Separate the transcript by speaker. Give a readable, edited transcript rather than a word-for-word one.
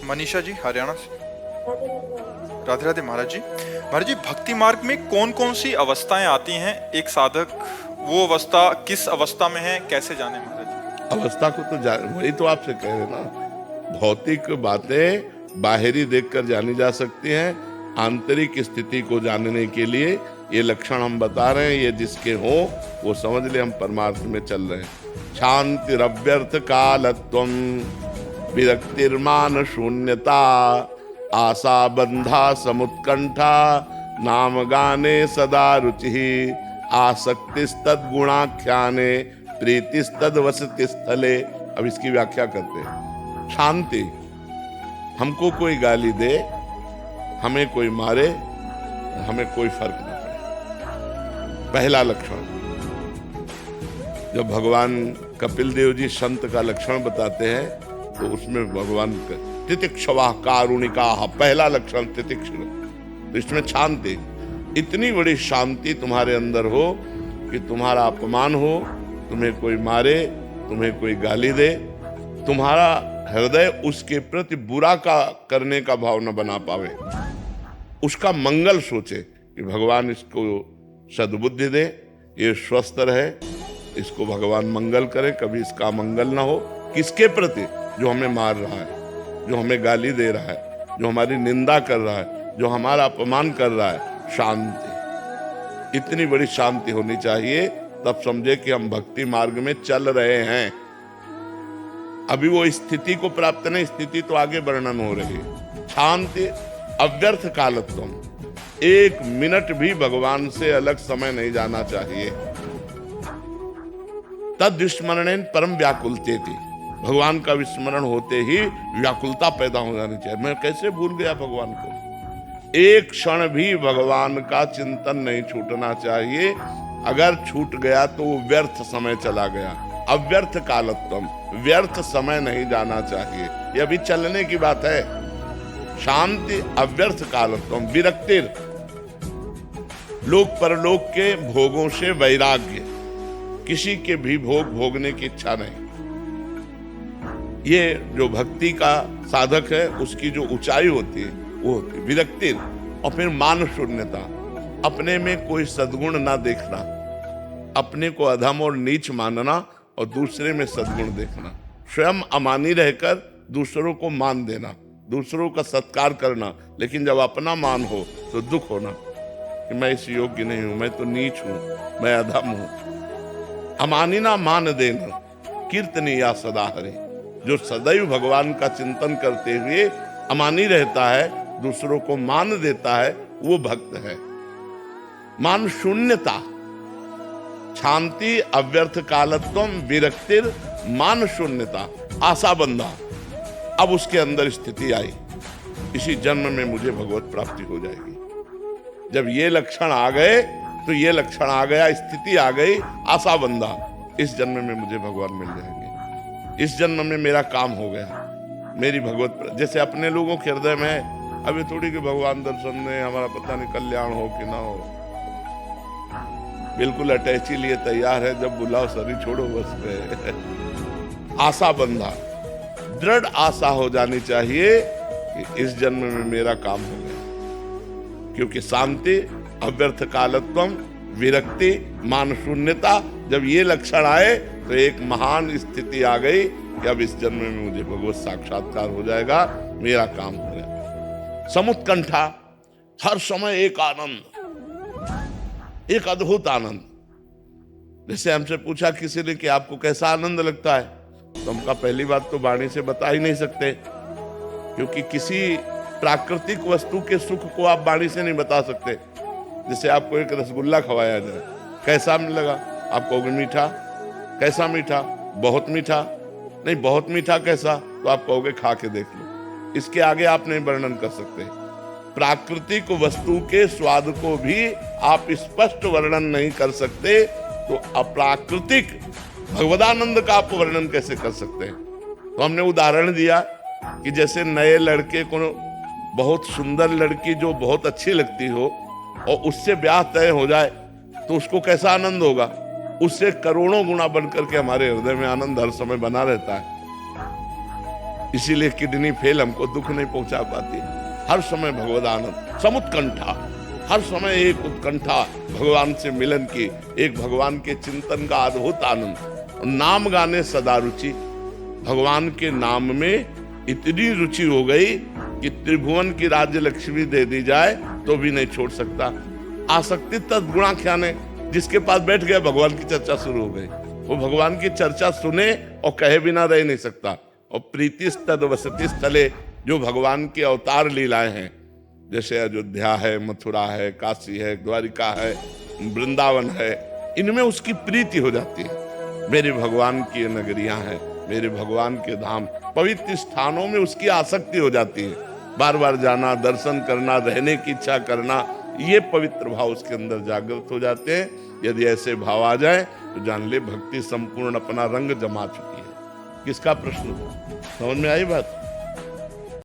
Speaker 1: मनीषा जी, हरियाणा से। राधे राधे महाराज जी। महाराज जी, भक्ति मार्ग में कौन कौन सी अवस्थाएं आती हैं? एक साधक वो अवस्था किस अवस्था में है, कैसे जाने महाराज जी?
Speaker 2: अवस्था को तो वही तो आपसे कह रहे ना, भौतिक बातें बाहरी देखकर जानी जा सकती हैं। आंतरिक स्थिति को जानने के लिए ये लक्षण हम बता रहे हैं, ये जिसके हो वो समझ ले हम परमार्थ में चल रहे हैं। शांति रव्यर्थ कालत्वम, विरक्तिर्मान शून्यता, आशा बंधा समुत्कंठा, नाम गाने सदा रुचि, आसक्तिस्तद गुणाख्याने, प्रीतिस्तद वसति स्थले। अब इसकी व्याख्या करते हैं। शांति, हमको कोई गाली दे, हमें कोई मारे, हमें कोई फर्क न पड़े। पहला लक्षण। जब भगवान कपिल देव जी संत का लक्षण बताते हैं तो उसमें भगवान तितिक्षवा कारुणिका, पहला लक्षण तितिक्षण। तो इसमें शांति, इतनी बड़ी शांति तुम्हारे अंदर हो कि तुम्हारा अपमान हो, तुम्हें कोई मारे, तुम्हें कोई गाली दे, तुम्हारा हृदय उसके प्रति बुरा का करने का भाव न बना पावे, उसका मंगल सोचे कि भगवान इसको सद्बुद्धि दे, ये स्वस्थ रहे, इसको भगवान मंगल करे, कभी इसका मंगल ना हो। किसके प्रति? जो हमें मार रहा है, जो हमें गाली दे रहा है, जो हमारी निंदा कर रहा है, जो हमारा अपमान कर रहा है। शांति, इतनी बड़ी शांति होनी चाहिए, तब समझे कि हम भक्ति मार्ग में चल रहे हैं। अभी वो स्थिति को प्राप्त नहीं, स्थिति तो आगे वर्णन हो रही है। शांति अव्यर्थ कालत्वम, एक मिनट भी भगवान से अलग समय नहीं जाना चाहिए। तद विस्मरणेन परम व्याकुलतेति, भगवान का विस्मरण होते ही व्याकुलता पैदा हो जानी चाहिए। मैं कैसे भूल गया भगवान को? एक क्षण भी भगवान का चिंतन नहीं छूटना चाहिए। अगर छूट गया तो वो व्यर्थ समय चला गया। अव्यर्थ कालत्वम, व्यर्थ समय नहीं जाना चाहिए। ये अभी चलने की बात है। शांति अव्यर्थ कालत्वम, विरक्तिर, लोक परलोक के भोगों से वैराग्य, किसी के भी भोग भोगने की इच्छा नहीं। ये जो भक्ति का साधक है उसकी जो ऊंचाई होती है वो होती है विरक्ति। और फिर मान शून्यता, अपने में कोई सद्गुण ना देखना, अपने को अधम और नीच मानना और दूसरे में सद्गुण देखना। स्वयं अमानी रहकर दूसरों को मान देना, दूसरों का सत्कार करना, लेकिन जब अपना मान हो तो दुख होना कि मैं इस योग्य नहीं हूं, मैं तो नीच हूं, मैं अधम हूं। अमानिना मान देना, कीर्तनीया सदा हरे, जो सदैव भगवान का चिंतन करते हुए अमानी रहता है, दूसरों को मान देता है, वो भक्त है। मान शून्यता, शांति अव्यर्थ कालत्वम, विरक्तिर, मान शून्यता, आशा बंधा। अब उसके अंदर स्थिति आई, इसी जन्म में मुझे भगवत प्राप्ति हो जाएगी। जब ये लक्षण आ गए तो ये लक्षण आ गया, स्थिति आ गई, आशा बंधा, इस जन्म में मुझे भगवान मिल जाएंगे, इस जन्म में मेरा काम हो गया, मेरी भगवत। जैसे अपने लोगों के हृदय में अभी थोड़ी कि भगवान दर्शन ने हमारा पता नहीं कल्याण हो कि ना हो, बिल्कुल अटैची लिए तैयार है, जब बुलाओ सरी छोड़ो बस गए। आशा बंधा, दृढ़ आशा हो जानी चाहिए कि इस जन्म में मेरा काम हो गया, क्योंकि शांति अव्यर्थ कालत्वम, विरक्ति, मान शून्यता, जब ये लक्षण आए तो एक महान स्थिति आ गई कि अब इस जन्म में मुझे भगवत साक्षात्कार हो जाएगा, मेरा काम हो गया। समुत्कंठा, हर समय एक आनंद, एक अद्भुत आनंद। जैसे हमसे पूछा किसी ने कि आपको कैसा आनंद लगता है, तो हम कहा पहली बात तो वाणी से बता ही नहीं सकते, क्योंकि किसी प्राकृतिक वस्तु के सुख को आप वाणी से नहीं बता सकते। जैसे आपको एक रसगुल्ला खवाया जाए, कैसा लगा? आप कहोगे मीठा। कैसा मीठा? बहुत मीठा। नहीं, बहुत मीठा कैसा? तो आप कहोगे खा के देख लो। इसके आगे आप नहीं वर्णन कर सकते। प्राकृतिक वस्तु के स्वाद को भी आप स्पष्ट वर्णन नहीं कर सकते, तो अप्राकृतिक भगवदानंद का आप वर्णन कैसे कर सकते हैं? तो हमने उदाहरण दिया कि जैसे नए लड़के को बहुत सुंदर लड़की जो बहुत अच्छी लगती हो और उससे ब्याह तय हो जाए तो उसको कैसा आनंद होगा? उससे करोड़ों गुना बनकर के हमारे हृदय में आनंद हर समय बना रहता है। इसीलिए किडनी फेल हमको दुख नहीं पहुंचा पाती। हर समय भगवद आनंद, समुत्कंठा, हर समय एक उत्कंठा भगवान से मिलन की, एक भगवान के चिंतन का अद्भुत आनंद। नाम गाने सदा रुचि, भगवान के नाम में इतनी रुचि हो गई कि त्रिभुवन की राज्य लक्ष्मी दे दी जाए तो भी नहीं छोड़ सकता। आसक्ति तद्गुणाख्याने, जिसके पास बैठ गया भगवान की चर्चा शुरू हो गई, वो भगवान की चर्चा सुने और कहे बिना रह नहीं सकता। और प्रीति तद वसति स्थले, जो भगवान के अवतार लीलाएं हैं, जैसे अयोध्या है, मथुरा है, काशी है, द्वारिका है, वृंदावन है, इनमें उसकी प्रीति हो जाती है। मेरे भगवान की नगरियां हैं, मेरे भगवान के धाम, पवित्र स्थानों में उसकी आसक्ति हो जाती है। बार बार जाना, दर्शन करना, रहने की इच्छा करना, ये पवित्र भाव उसके अंदर जागृत हो जाते हैं। यदि ऐसे भाव आ जाए तो जान ले भक्ति संपूर्ण अपना रंग जमा चुकी है। किसका प्रश्न, समझ में आई बात?